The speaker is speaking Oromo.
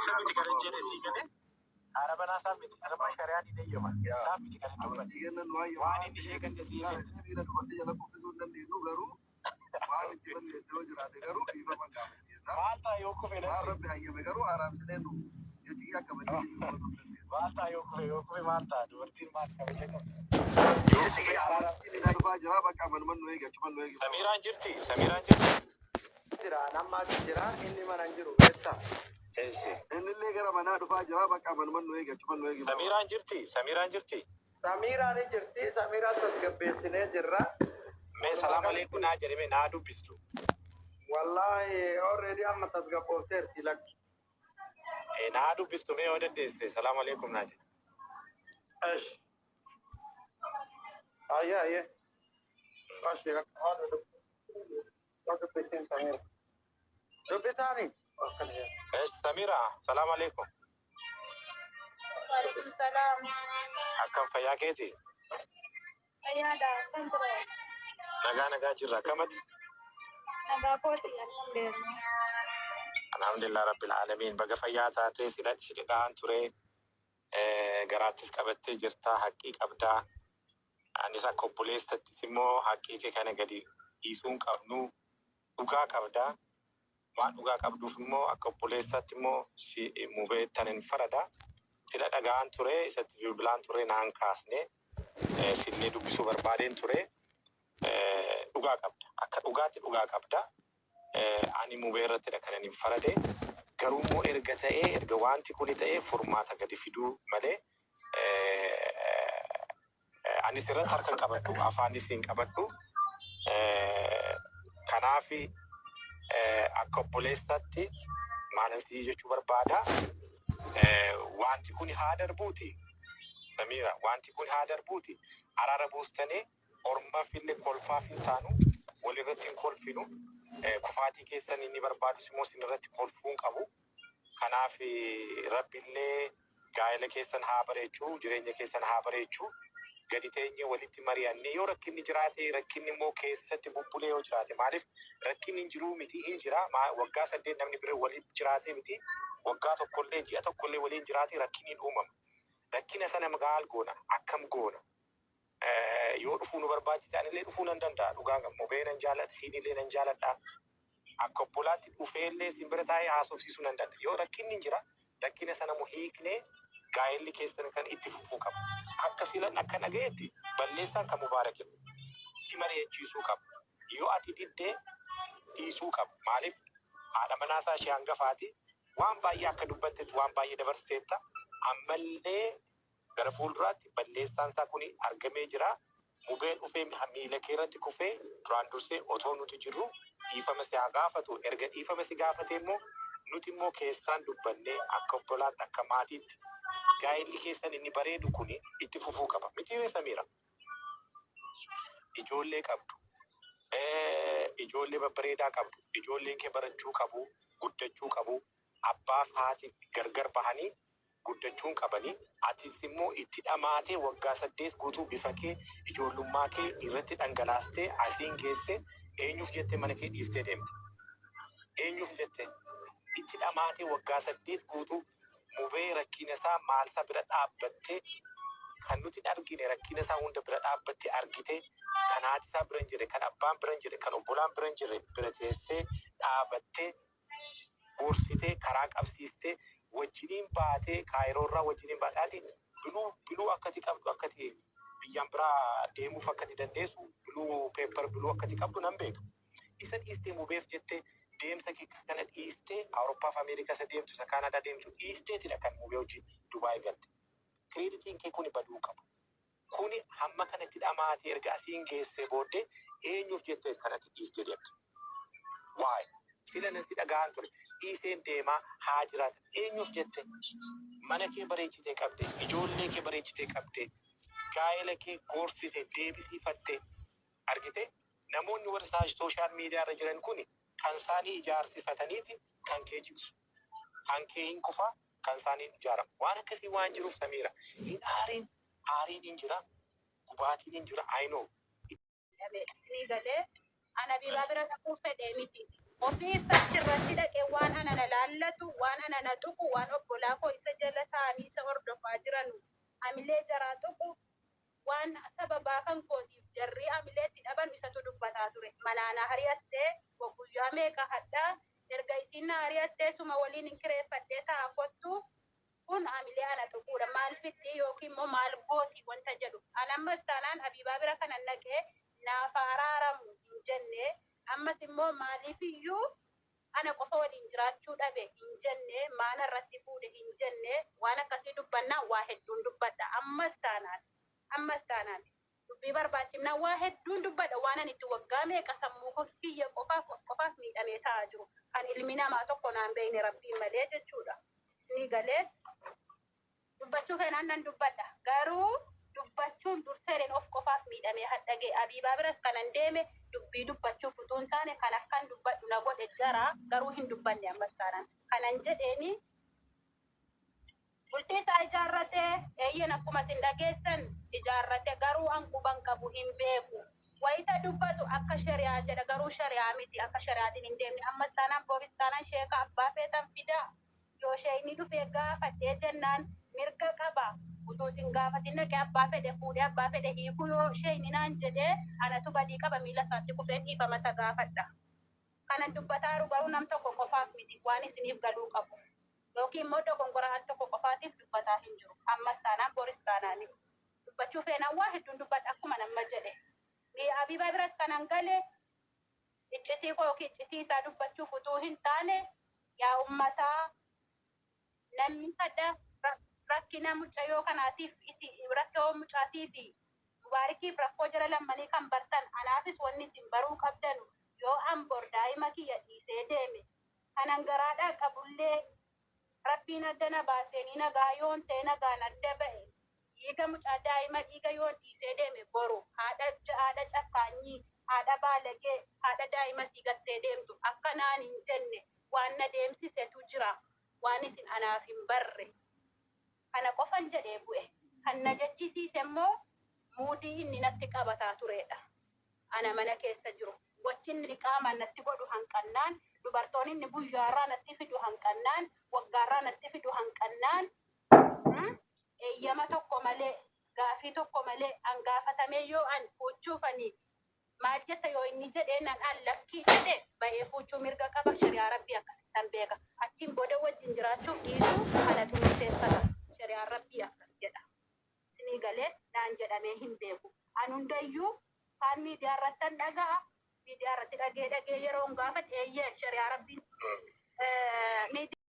Samiti kan jedhe sii galee arabana samiti araba shari'aan ni deeyama samiti kan dubban waan inni ishee kan desiifatti bira dubartii jala kuffisuu dandeessu garuu waan itti balleessee jiraate garuu dhiifa maqaa maalta yoo kufe rabbi hayyame garuu araamsinee nu jechi akka badii maalta yoo kufe maalta dubartiin maal kabajee qabu jechi araamsinee darbaa jira bakka manman nu eegachu man nu eegachu Samiraan jirti jira namma jira inni manan jiru betta inni illee gara manaa dhufaa jira bakka manman nu eegachu man nu eegachu Samiraan jirti Samiraan tasgabbeessinee jirra mee salaam alaykum naa jedhame naa dubbistu wallahi already amma tasgabboofteerti lakki naa dubbistu mee yoo dandeesse salaam alaykum naa jedhe ايش ايه ماشي هذا وقت بيتين سمير دبي ثاني ايش سميرة سلام عليكم وعليكم السلام أكم فياكيتي أيادا كنترو نجا جرا كمت نجا كوتي الحمد لله رب العالمين بقى فياتا تيسي لا تشريقان توري غراتيس قبتي جرتا حقيق أبدا أني ساكو بوليس تتسمو حقيقي كان قدي يسون قبنو dhugaa qabda waan dhugaa qabduuf immoo akka obboleessaatti immoo si mubeettanin farada sila dhagaan ture isatti bilbilaan ture naan kaasne sinni dubbisuu barbaadeen ture dhugaa qabda akka dhugaatti dhugaa qabda ani mubeerratti kanan hin farade garuu immoo erga wanti kuni ta'ee furmaata gadi fiduu malee ani sirratti harka qabadhu afaanis hin qabadhu kanaafi akka obboleessatti maalansi jechuu barbaada wanti kun haa darbuuti Samira wanti kun haa darbuuti araara buustanii orma fille kolfaaf hin taanu walirratti hin kolfinu kufaatii keessan inni barbaadu immoo sinirratti kolfuun qabu kanaafi rabbillee gaa'ela keessan haa bareechuu jireenya keessan haa bareechuu gadi teenye walitti mari'annee yoo rakkinni jiraate rakkinni immoo keessatti bubbulee yoo jiraate maaliif rakkinni hin jiru miti hin jira waggaa 8 namni bira waliin jiraate miti waggaa tokkollee ji'a tokkollee waliin jiraate rakkinni uumama rakkina sana maal goona akkam goona yoo dhufuu nu barbaachise anillee dhufuu nan danda'a dhugaa gammoo beenan jaaladha siinillee nan jaaladha akka obbolaatti dhufeellee sin bira taa'ee haasofsiisuu nan danda'a yoo rakkinni jira rakkina sana hiiknee gaa'elli keessan kan itti fufuu qaba akka silan akka nagayetti balleessaan kan mubaarak si mari'achiisuu qaba yoo ati diddee dhiisuu qaba maaliif haadha manaasaa ishee hangafaati waan baay'ee akka dubbattetti waan baay'ee dabarseetta ammallee gara fuulduraatti balleessaan isaa kun argamee jira mubeen dhufee miila kee irratti kufee duraan dursee otoo nuti jirru dhiifama si haa gaafatu erga dhiifama si gaafate immoo nuti immoo keessaan dubbannee akka obbolaatti akka maatiitti gaa'elli keessan inni bareedu kun itti fufuu qaba mitiiree Samira ijoollee qabdu ijoollee babbareedaa qabdu ijoolleen kee barachuu qabu guddachuu qabu abbaaf haati gargar bahanii guddachuun qabanii atis immoo itti dhamaatee waggaa 8 guutuu bifa kee ijoollummaa kee irratti dhangalaastee asiin geesse eenyuuf jettee mana kee dhiistee deemte eenyuuf jettee itti dhamaatee waggaa 8 guutuu mubee rakkina isaa maalsa bira dhaabbattee kan nuti argine rakkina isaa hunda bira dhaabbattee argite kan haati isaa bira hin jirre kan abbaan bira hin jirre kan obbolaan bira hin jirre bira teessee dhaabattee gorsitee karaa qabsiistee wajjiniin baatee kaayiroorraa wajjiniin baataati biluu akkati qabdu akkati biyyaan biraa deemuuf akkati dandeessu biluu peepper biluu akkati qabdu nan beeka isa dhiistee mubeef jettee deemsa kana dhiistee Awurooppaa fi Ameerikaa isa deemtu isa Kaanadaa deemtu dhiisteetidha kan mubee wajjin Dubaay galte kireeditiin kee kuni baduu qaba kuni hamma kanatti dhamaatee erga asiin geessee booddee eenyuuf jettee kanatti dhiistee deemtu waay sila nasi dhagaan ture dhiiseen deemaa haa jiraatan eenyuuf jette mana kee bareechitee qabde ijoollee kee bareechitee qabde gaa'ela kee gorsite deebisiifatte argite namoonni warra sooshaal miidiyaa irra jiran kuni kan isaanii ijaarsifataniiti kan kee jigsu kan kee hin kufaa kan isaanii ijaaramu waan akkasii waan jiruuf Samira hin aariin hin jira gubaatiin hin jira I know Sini galee ana bira bira dhaquu fedhee miti Ofiif sachirratti dhaqee waan ana na laallatu, waan ana na tuqu, waan obbolaa koo isa jala ta'anii isa hordofaa jiran amilee jaraa tuqu waan sababaa kan kootiif jarri amileetti dhaban isatu dubbataa ture. Manaana hariyattee guyyaa meeqa hadhaa erga isiin na hariyattee suma waliin hin kireeffadhee ta'a kottu kun amilee ana tuquudha. Maal fitti yookiin immoo maal gooti wanta jedhu. Anammas taanaan Habiibaa bira kanan naqee naaf araaramu hin jenne ammas immoo maaliif iyyuu ana qofa waliin jiraachuu dhabe hin jenne maana irratti fuudhe hin jenne waan akkasii dubbannaan waa hedduun dubbadha. Ammas taanaan dubbii barbaachifnaan waa hedduun dubbadha. Waan ani itti waggaa meeqa sammuu kiyya qofaaf of qofaaf miidhamee taa'aa jiru kan ilmi namaa tokko naan beekne rabbiin malee jechuudha. Isinii galee dubbachuu keenan nan dubbadha. Garuu dubbachuun durseedhaan of qofaaf miidhamee hadhagee Habiibaa biras kanan deeme dubbii dubbachuuf utuu hin taane kan akkan dubbadhu na godhe jara garuu hin dubbanne ammas taanaan kanan jedheeni bultii isaa ijaarratee eeyyan akkuma isin dhageessan ijaarrate garuu hanquban qabu hin beeku. Wayita dubbatu akka shari'aa jedha garuu shari'aa miti akka shari'aatiin hin deemne ammas taanaan booris taanaan sheeka abbaa feetan fidaa yoo sheekni dhufee gaafadhee jennaan mirga qaba. Utuu isin gaafatin naqee abbaa fedhe fuudhee abbaa fedhe hiikuu yoo sheekni naan jedhee anatu badii qaba miila isaatti kufee dhiifama isa gaafadha. Kanan dubbataaru garuu nam tokko qofaaf miti waan isiniif galuu qabu. Yookiin immoo dogongoraa al tokko qofaatiif dubbataa hin jiru. Ammas taanaan booris taanaani. Dubbachuu feenan waa hedduun dubbadha akkuma nama jedhe. Habiibaa biras kanan gale iccitii koo yookiin iccitii isaa dubbachuuf utuu hin taane yaa ummataa namni hadda rakkina mucayyoo kanaatiif rakkoo mucaatii fi mubaarikiif rakkoo jara lammanii kan bartan anaafis wanni isin baruu qabdan yoo ambor daa'ima kiyya dhiisee deeme kanan garaadhaa qabullee rabbiin adda na baaseenii nagaa yoon ta'e nagaan adda ba'e dhiiga mucaa daa'ima dhiiga yoon dhiisee deeme boru haadha cakkaanyii haadha baalagee haadha daa'ima siigattee deemtu akka naan hin jenne waan na deemsisetu jira waan isin anaaf hin barre kana qofan jedhee bu'e kan na jechisiise immoo muudii inni natti qabataa turedha. Ana mana keessa jiru wachin inni qaamaan natti godhu hanqannaan dubartoonni inni guyyaarraa natti fidu hanqannaan waggaarraa natti fidu hanqannaan eeyyama tokko malee gaafii tokko malee angaafatamee yoo an fuuchuufanii maal jetta yoo inni jedhee nan an lakkii jedhe ba'ee fuuchuu mirga qaba shari'aa rabbii akkasittan beeka achiin booda wajjin jiraachuuf dhiisuu kanatu murteeffata shari'aa rabbii akkas jedha. Isinii galee naan jedhamee hin beeku. An hundayyuu kaan miidiyaa irrattan dhaga'a miidiyaa irratti dhagee yeroon gaafa eeyyee shari'aa rabbiin